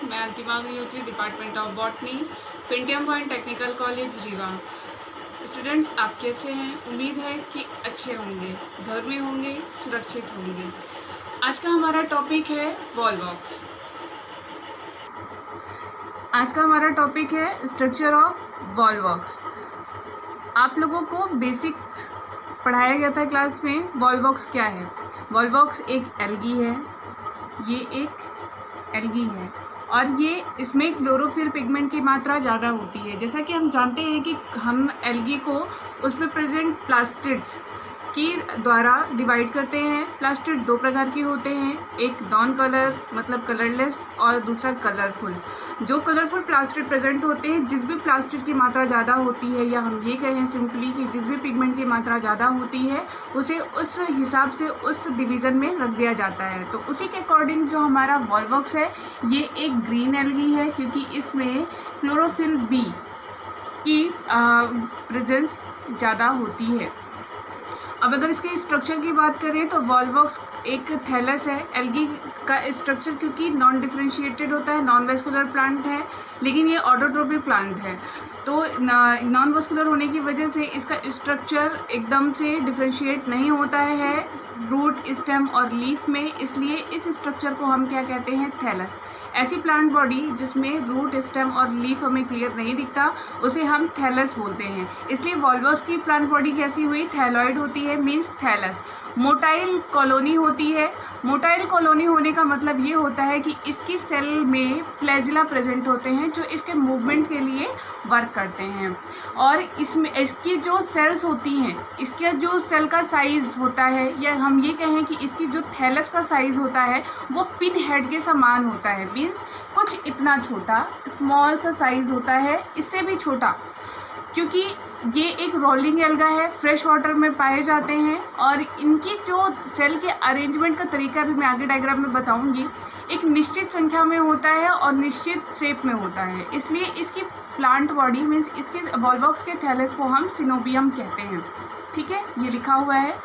मैं अंतिमा Agnihotri, department of botany, Pentium point technical college Rewa. Students, आप कैसे हैं? उम्मीद है कि अच्छे होंगे, घर में होंगे, सुरक्षित होंगे। आज का हमारा टॉपिक है वॉलवॉक्स। आज का हमारा टॉपिक है स्ट्रक्चर ऑफ वॉलवॉक्स। आप लोगों को बेसिक्स पढ़ाया गया था क्लास में। वॉलवॉक्स क्या है? वॉलवॉक्स एक एल्गी है, ये एक एल्गी है और ये इसमें क्लोरोफिल पिगमेंट की मात्रा ज़्यादा होती है। जैसा कि हम जानते हैं कि हम एल्गी को उसमें प्रेजेंट प्लास्टिड्स की द्वारा डिवाइड करते हैं। प्लास्टिड दो प्रकार के होते हैं, एक नॉन कलर मतलब कलरलेस और दूसरा कलरफुल। जो कलरफुल प्लास्टिड प्रेजेंट होते हैं, जिस भी प्लास्टिड की मात्रा ज़्यादा होती है, या हम ये कहें सिंपली कि जिस भी पिगमेंट की मात्रा ज़्यादा होती है उसे उस हिसाब से उस डिवीज़न में रख दिया जाता है। तो उसी के अकॉर्डिंग जो हमारा वॉलवॉक्स है ये एक ग्रीन एल्गी है, क्योंकि इसमें क्लोरोफिल बी की प्रेजेंस ज़्यादा होती है। अब अगर इसके स्ट्रक्चर की बात करें तो वॉलवॉक्स एक थैलस है। एल्गी का स्ट्रक्चर क्योंकि नॉन डिफरेंशिएटेड होता है, नॉन वेस्कुलर प्लांट है, लेकिन ये ऑटोट्रोपिक प्लांट है, तो नॉन वेस्कुलर होने की वजह से इसका स्ट्रक्चर एकदम से डिफरेंशिएट नहीं होता है रूट, स्टेम और लीफ में। इसलिए इस स्ट्रक्चर को हम क्या कहते हैं? थैलस। ऐसी प्लांट बॉडी जिसमें रूट, स्टेम और लीफ हमें क्लियर नहीं दिखता उसे हम थैलस बोलते हैं। इसलिए वॉलवॉक्स की प्लांट बॉडी कैसी हुई? थैलॉइड होती है, मीन्स थैलस। मोटाइल कॉलोनी होती है। मोटाइल कॉलोनी होने का मतलब ये होता है कि इसकी सेल में फ्लैजिला प्रेजेंट होते हैं जो इसके मूवमेंट के लिए वर्क करते हैं। और इसमें इसकी जो सेल्स होती हैं, इसका जो सेल का साइज़ होता है, या हम ये कहें कि इसकी जो थैलस का साइज़ होता है वो पिन हेड के समान होता है, मीन्स कुछ इतना छोटा, स्मॉल सा साइज़ होता है, इससे भी छोटा, क्योंकि ये एक रोलिंग एल्गा है, फ्रेश वाटर में पाए जाते हैं। और इनकी जो सेल के अरेंजमेंट का तरीका भी मैं आगे डायग्राम में बताऊंगी, एक निश्चित संख्या में होता है और निश्चित शेप में होता है। इसलिए इसकी प्लांट बॉडी मीन्स इसके वॉलवॉक्स के थैलस को हम सिनोबियम कहते हैं। ठीक है, ये लिखा हुआ है,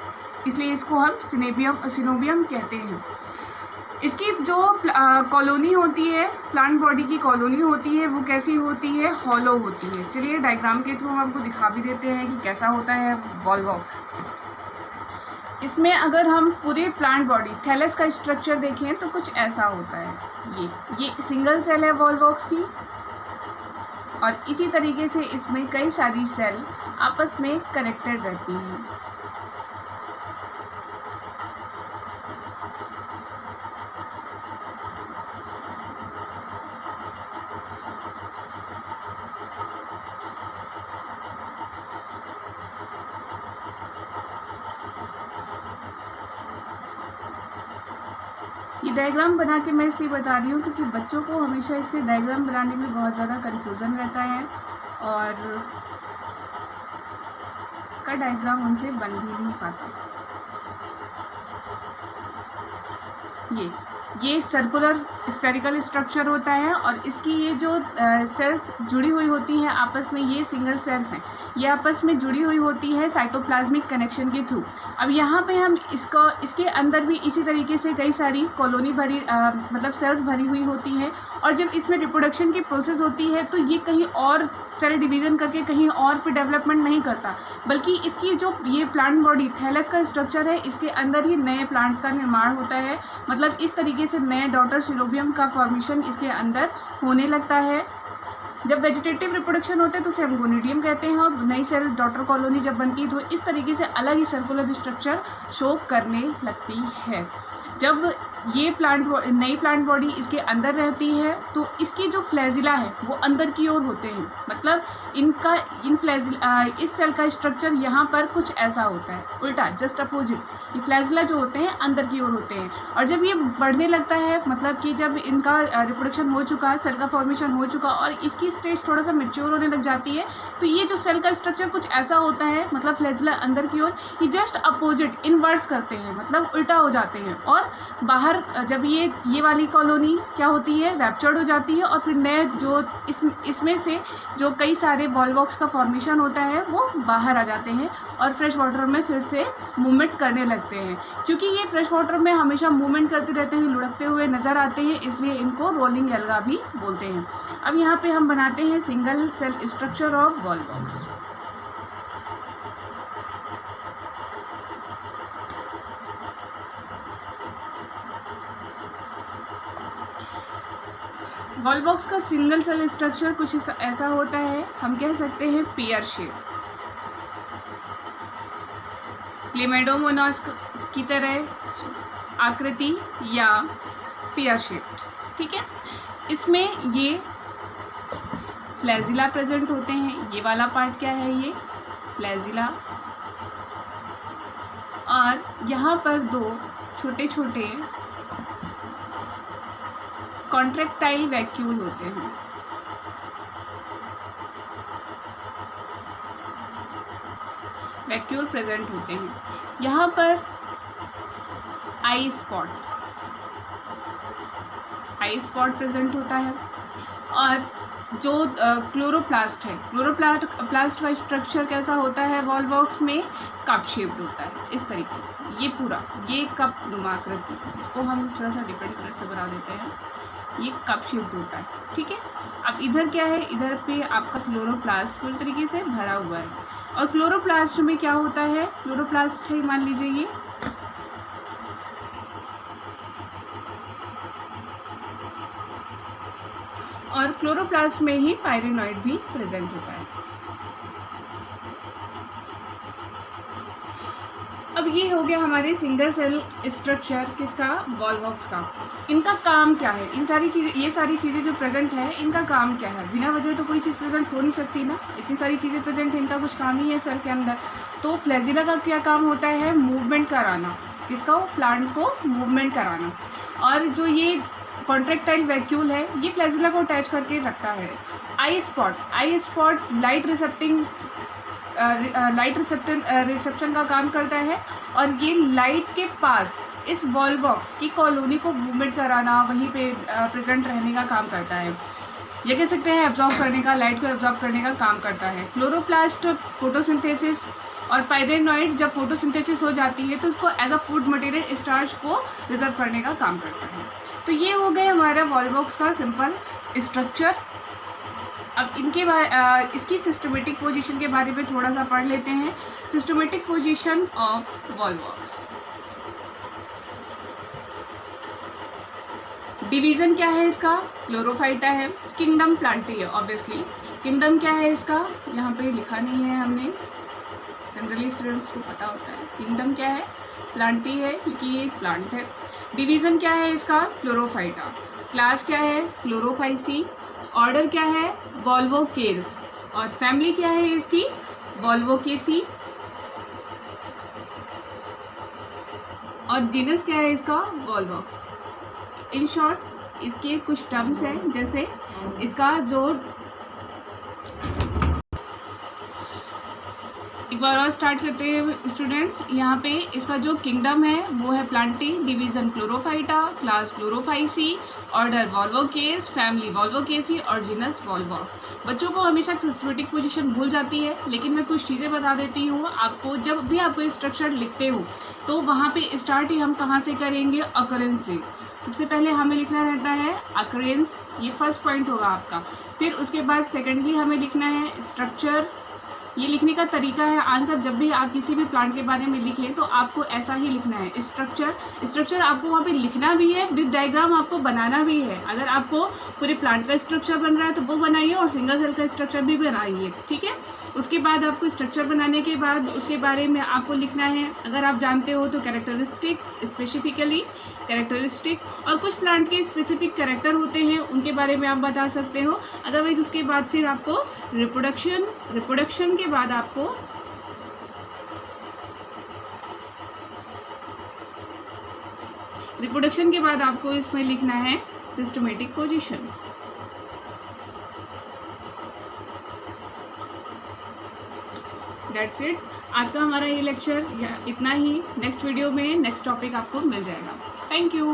इसलिए इसको हम सिनोबियम कहते हैं। इसकी जो कॉलोनी होती है, प्लांट बॉडी की कॉलोनी होती है, वो कैसी होती है? हॉलो होती है। चलिए डायग्राम के थ्रू हम आपको दिखा भी देते हैं कि कैसा होता है वॉलवॉक्स। इसमें अगर हम पूरे प्लांट बॉडी थैलस का स्ट्रक्चर देखें तो कुछ ऐसा होता है। ये सिंगल सेल है वॉलवॉक्स की, और इसी तरीके से इसमें कई सारी सेल आपस में कनेक्टेड रहती हैं। ये डायग्राम बना के मैं इसलिए बता रही हूँ क्योंकि बच्चों को हमेशा इसके डायग्राम बनाने में बहुत ज़्यादा कन्फ्यूज़न रहता है और इसका डायग्राम उनसे बन भी नहीं पाता। ये सर्कुलर स्फेरिकल स्ट्रक्चर होता है और इसकी ये जो सेल्स जुड़ी हुई होती हैं आपस में, ये सिंगल सेल्स हैं, ये आपस में जुड़ी हुई होती है साइटोप्लाज्मिक कनेक्शन के थ्रू। अब यहाँ पे हम इसके अंदर भी इसी तरीके से कई सारी कॉलोनी भरी मतलब सेल्स भरी हुई होती हैं, और जब इसमें रिप्रोडक्शन की प्रोसेस होती है तो ये कहीं और सेल डिवीज़न करके कहीं और पे डेवलपमेंट नहीं करता, बल्कि इसकी जो ये प्लांट बॉडी थैलस का स्ट्रक्चर है, इसके अंदर ही नए प्लांट का निर्माण होता है। मतलब इस तरीके से नए डॉटर सिलोबियम का फॉर्मेशन इसके अंदर होने लगता है। जब वेजिटेटिव रिप्रोडक्शन होते हैं तो उसे हम गोनिडियम कहते हैं, और नई सेल डॉटर कॉलोनी जब बनती है तो इस तरीके से अलग ही सर्कुलर स्ट्रक्चर शो करने लगती है। जब ये नई प्लांट बॉडी इसके अंदर रहती है तो इसकी जो फ्लैजिला है वो अंदर की ओर होते हैं। मतलब इस सेल का स्ट्रक्चर यहाँ पर कुछ ऐसा होता है, उल्टा, जस्ट अपोजिट। ये फ्लैजिला जो होते हैं अंदर की ओर होते हैं, और जब ये बढ़ने लगता है, मतलब कि जब इनका रिप्रोडक्शन हो चुका, सेल का फॉर्मेशन हो चुका और इसकी स्टेज थोड़ा सा मैच्योर होने लग जाती है, तो ये जो सेल का स्ट्रक्चर कुछ ऐसा होता है, मतलब फ्लैजिला अंदर की ओर, ये जस्ट अपोजिट इनवर्स करते हैं, मतलब उल्टा हो जाते हैं और बाहर बाहर जब ये वाली कॉलोनी क्या होती है, रैप्चर्ड हो जाती है और फिर नए जो इसमें से जो कई सारे वॉल्वॉक्स का फॉर्मेशन होता है वो बाहर आ जाते हैं और फ्रेश वाटर में फिर से मूवमेंट करने लगते हैं। क्योंकि ये फ्रेश वाटर में हमेशा मूवमेंट करते रहते हैं, लुढ़कते हुए नज़र आते हैं, इसलिए इनको रोलिंग एल्गा भी बोलते हैं। अब यहाँ पे हम बनाते हैं single cell structure of volvox. Volvox का सिंगल सेल स्ट्रक्चर कुछ ऐसा होता है, हम कह सकते हैं पेयर शेप, क्लेमेडोमोनास की तरह आकृति या पेयर शेप्ड, ठीक है। इसमें ये फ्लैजिला प्रेजेंट होते हैं। ये वाला पार्ट क्या है, ये फ्लैजिला, और यहाँ पर दो छोटे छोटे कॉन्ट्रैक्टाइल वैक्यूल होते हैं। वैक्यूल प्रेजेंट होते हैं। यहाँ पर आई स्पॉट प्रेजेंट होता है। और जो क्लोरोप्लास्ट है, क्लोरोप्लास्ट का स्ट्रक्चर कैसा होता है, वॉल्वॉक्स में कप शेप्ड होता है इस तरीके से। ये पूरा ये कप नुमा आकृति, इसको हम थोड़ा सा डिफरेंट कलर से बना देते हैं। ये कप शेप्ड होता है, ठीक है। अब इधर क्या है, इधर पे आपका क्लोरोप्लास्ट पूरी तरीके से भरा हुआ है। और क्लोरोप्लास्ट में क्या होता है, क्लोरोप्लास्ट है मान लीजिए ये, और क्लोरोप्लास्ट में ही पायरेनॉइड भी प्रेजेंट होता है। अब ये हो गया हमारे सिंगल सेल स्ट्रक्चर किसका, वॉल्वॉक्स का। इनका काम क्या है, इन सारी चीज़ें, ये सारी चीज़ें जो प्रेजेंट है इनका काम क्या है। बिना वजह तो कोई चीज़ प्रेजेंट हो नहीं सकती ना, इतनी सारी चीज़ें प्रेजेंट है, इनका कुछ काम ही है सेल के अंदर। तो फ्लैजिला का क्या काम होता है, मूवमेंट कराना, किसका, प्लांट को मूवमेंट कराना। और जो ये कॉन्ट्रैक्टाइल वैक्यूल है ये फ्लैजिला को अटैच करके रखता है। आई स्पॉट लाइट रिसेप्शन का काम करता है और ये लाइट के पास इस वॉल्वॉक्स की कॉलोनी को मूवमेंट कराना, वहीं पे प्रेजेंट रहने का काम करता है। ये कह सकते हैं एब्जॉर्ब करने का, लाइट को एब्जॉर्ब करने का काम करता है। क्लोरोप्लास्ट फोटोसिंथेसिस, और पायरेनॉइड जब फोटोसिंथेसिस हो जाती है तो उसको as a food material starch को रिजर्व करने का काम करता है। तो ये हो गए हमारा वॉल्वॉक्स का सिंपल स्ट्रक्चर। अब इसकी सिस्टमेटिक पोजीशन के बारे में थोड़ा सा पढ़ लेते हैं। Systematic position of Volvox. Division क्या है इसका, क्लोरोफाइटा है। किंगडम प्लांटी है, ऑब्वियसली किंगडम क्या है इसका, यहाँ पे लिखा नहीं है हमने, जनरली स्टूडेंट्स को पता होता है। किंगडम क्या है, प्लांटी है क्योंकि ये प्लांट है। डिवीज़न क्या है इसका, क्लोरोफाइटा। क्लास क्या है, क्लोरोफाइसी। ऑर्डर क्या है, वॉल्वोकेल्स। और फैमिली क्या है इसकी, वॉल्वोकेसी। और जीनस क्या है इसका, वॉल्वॉक्स। इन शॉर्ट इसके कुछ टर्म्स हैं, जैसे इसका जो, एक बार और स्टार्ट करते हैं स्टूडेंट्स। यहाँ पे इसका जो किंगडम है वो है Plantae, division Chlorophyta, class Chlorophyceae, order Volvocales, family Volvocaceae और जीनस वॉल्वॉक्स। बच्चों को हमेशा सिस्टमेटिक पोजीशन भूल जाती है, लेकिन मैं कुछ चीज़ें बता देती हूँ आपको। जब भी आपको स्ट्रक्चर लिखते हो तो वहाँ पे स्टार्ट ही हम कहाँ से करेंगे, अकरेंस से। सबसे पहले हमें लिखना रहता है अकरेंस, ये फर्स्ट पॉइंट होगा आपका। फिर उसके बाद सेकेंडली हमें लिखना है स्ट्रक्चर। ये लिखने का तरीका है, आंसर जब भी आप किसी भी प्लांट के बारे में लिखें तो आपको ऐसा ही लिखना है, स्ट्रक्चर आपको वहाँ पे लिखना भी है, विद डायग्राम आपको बनाना भी है। अगर आपको पूरे प्लांट का स्ट्रक्चर बन रहा है तो वो बनाइए और सिंगल सेल का स्ट्रक्चर भी बनाइए, ठीक है। उसके बाद आपको स्ट्रक्चर बनाने के बाद उसके बारे में आपको लिखना है, अगर आप जानते हो तो कैरेक्टरिस्टिक, स्पेसिफिकली कैरेक्टरिस्टिक, और कुछ प्लांट के स्पेसिफिक कैरेक्टर होते हैं उनके बारे में आप बता सकते हो। अदरवाइज उसके बाद फिर आपको रिप्रोडक्शन के बाद आपको इसमें लिखना है सिस्टमेटिक पोजीशन। That's it. आज का हमारा ये लेक्चर इतना ही। नेक्स्ट वीडियो में नेक्स्ट टॉपिक आपको मिल जाएगा। Thank you.